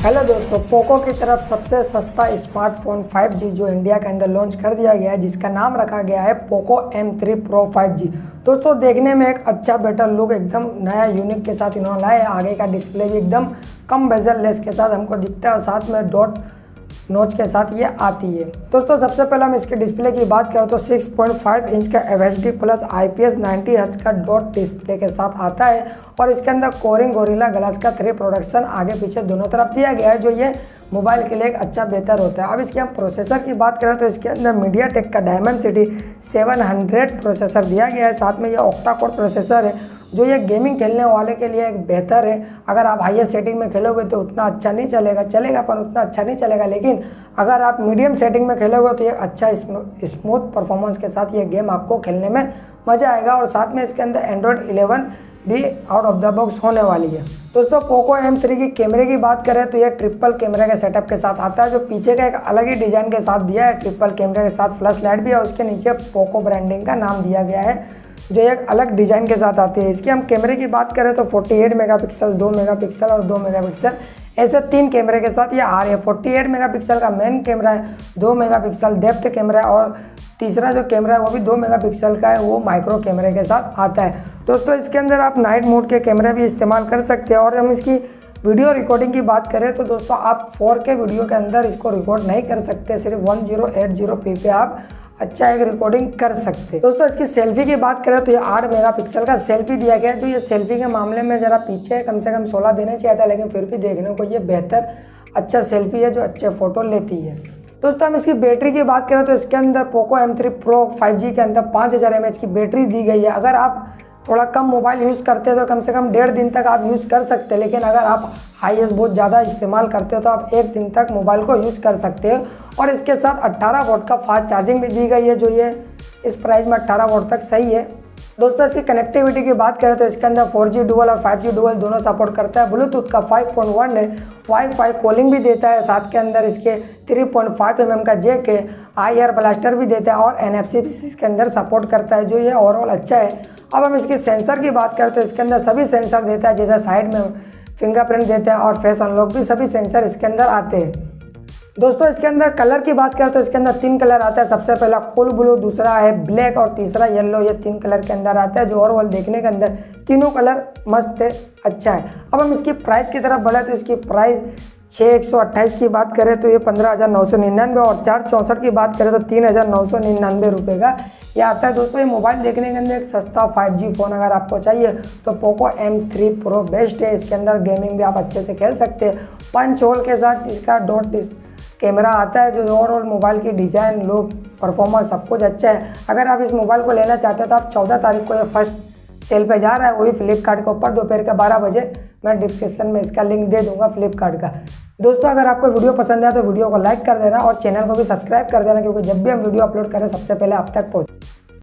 Hello दोस्तों, Poco की तरफ सबसे सस्ता स्मार्टफोन 5G जो इंडिया के अंदर लॉन्च कर दिया गया है, जिसका नाम रखा गया है पोको M3 Pro 5G। दोस्तों देखने में एक अच्छा बेटर लुक एकदम नया यूनिक के साथ इन्होंने लाया है। आगे का डिस्प्ले भी एकदम कम बेजल लेस के साथ हमको दिखता है और साथ में डॉट नोच के साथ ये आती है। दोस्तों सबसे पहले हम इसके डिस्प्ले की बात करें तो 6.5 इंच का FHD प्लस IPS 90 हर्ट्ज का डॉट डिस्प्ले के साथ आता है और इसके अंदर कोरिंग गोरिल्ला ग्लास का 3 प्रोडक्शन आगे पीछे दोनों तरफ दिया गया है, जो ये मोबाइल के लिए एक अच्छा बेहतर होता है। अब इसके हम प्रोसेसर की बात करें तो इसके अंदर मीडियाटेक का डायमेंसिटी 700 प्रोसेसर दिया गया है। साथ में ये ऑक्टा कोर प्रोसेसर है, जो ये गेमिंग खेलने वाले के लिए एक बेहतर है। अगर आप हाईएस्ट सेटिंग में खेलोगे तो उतना अच्छा नहीं चलेगा पर उतना अच्छा नहीं चलेगा, लेकिन अगर आप मीडियम सेटिंग में खेलोगे तो ये अच्छा स्मूथ परफॉर्मेंस के साथ ये गेम आपको खेलने में मज़ा आएगा। और साथ में इसके अंदर एंड्रॉयड 11 भी आउट ऑफ द बॉक्स होने वाली है। दोस्तों पोको M3 की कैमरे की बात करें तो ये ट्रिपल कैमरे के सेटअप के साथ आता है, जो पीछे का एक अलग ही डिज़ाइन के साथ दिया है। ट्रिपल कैमरे के साथ फ्लैश लाइट भी है, उसके नीचे पोको ब्रांडिंग का नाम दिया गया है, जो एक अलग डिज़ाइन के साथ आती है। इसकी हम कैमरे की बात करें तो 48 मेगापिक्सल, 2 मेगापिक्सल और 2 मेगापिक्सल, ऐसे 3 कैमरे के साथ ये आ रही है। 48 मेगापिक्सल का मेन कैमरा है, 2 मेगापिक्सल डेप्थ कैमरा है और तीसरा जो कैमरा है वो भी 2 मेगापिक्सल का है, वो माइक्रो कैमरे के साथ आता है। दोस्तों इसके अंदर आप नाइट मोड के कैमरे भी इस्तेमाल कर सकते हैं। और हम इसकी वीडियो रिकॉर्डिंग की बात करें तो दोस्तों आप 4K वीडियो के अंदर इसको रिकॉर्ड नहीं कर सकते, सिर्फ 1080p पे आप अच्छा एक रिकॉर्डिंग कर सकते। दोस्तों इसकी सेल्फी की बात करें तो ये 8 मेगापिक्सल का सेल्फी दिया गया है, जो ये सेल्फी के मामले में ज़रा पीछे कम से कम 16 देना चाहिए था, लेकिन फिर भी देखने को ये बेहतर अच्छा सेल्फी है जो अच्छे फ़ोटो लेती है। दोस्तों हम इसकी बैटरी की बात करें तो इसके अंदर पोको M3 Pro 5G के अंदर 5000 mAh की बैटरी दी गई है। अगर आप थोड़ा कम मोबाइल यूज़ करते हैं तो कम से कम 1.5 दिन तक आप यूज़ कर सकते हैं, लेकिन अगर आप हाईएस्ट बहुत ज़्यादा इस्तेमाल करते हो तो आप 1 दिन तक मोबाइल को यूज़ कर सकते हो। और इसके साथ 18 वोल्ट का फास्ट चार्जिंग भी दी गई है, जो ये इस प्राइस में 18 वोल्ट तक सही है। दोस्तों इसकी कनेक्टिविटी की बात करें तो इसके अंदर 4G डुअल और 5G डुअल दोनों सपोर्ट करता है। ब्लूटूथ का 5.1 है, वाईफाई कॉलिंग भी देता है, साथ के अंदर इसके 3.5 mm का जैक है, IR ब्लास्टर भी देता है और NFC इसके अंदर सपोर्ट करता है, जो ये ओवरऑल अच्छा है। अब हम इसकी सेंसर की बात करें तो इसके अंदर सभी सेंसर देता है, जैसे साइड में फिंगरप्रिंट देते हैं और फेस अनलॉक भी, सभी सेंसर इसके अंदर आते हैं। दोस्तों इसके अंदर कलर की बात करें तो इसके अंदर 3 कलर आता है। सबसे पहला कूल ब्लू, दूसरा है ब्लैक और तीसरा येलो। ये 3 कलर के अंदर आता है, जो ओवरऑल देखने के अंदर तीनों कलर मस्त है, अच्छा है। अब हम इसकी प्राइस की तरफ बढ़े तो इसकी प्राइस 6128 की बात करें तो ये 15,999 और 464 की बात करें तो 3,999 रुपये का ये आता है। दोस्तों ये मोबाइल देखने के अंदर एक सस्ता 5G फ़ोन अगर आपको चाहिए तो पोको M3 Pro बेस्ट है। इसके अंदर गेमिंग भी आप अच्छे से खेल सकते हैं। पंच होल के साथ इसका डॉट कैमरा आता है, जो ओवरऑल मोबाइल की डिज़ाइन, लुक, परफॉर्मेंस सब कुछ अच्छा है। अगर आप इस मोबाइल को लेना चाहते हो तो आप 14 तारीख को ये फर्स्ट सेल पे जा रहा है, वही फ्लिपकार्ट के ऊपर दोपहर के 12 बजे। मैं डिस्क्रिप्शन में इसका लिंक दे दूंगा फ्लिपकार्ट का। दोस्तों अगर आपको वीडियो पसंद आया तो वीडियो को लाइक कर देना और चैनल को भी सब्सक्राइब कर देना, क्योंकि जब भी हम वीडियो अपलोड करें सबसे पहले आप तक पहुँचे।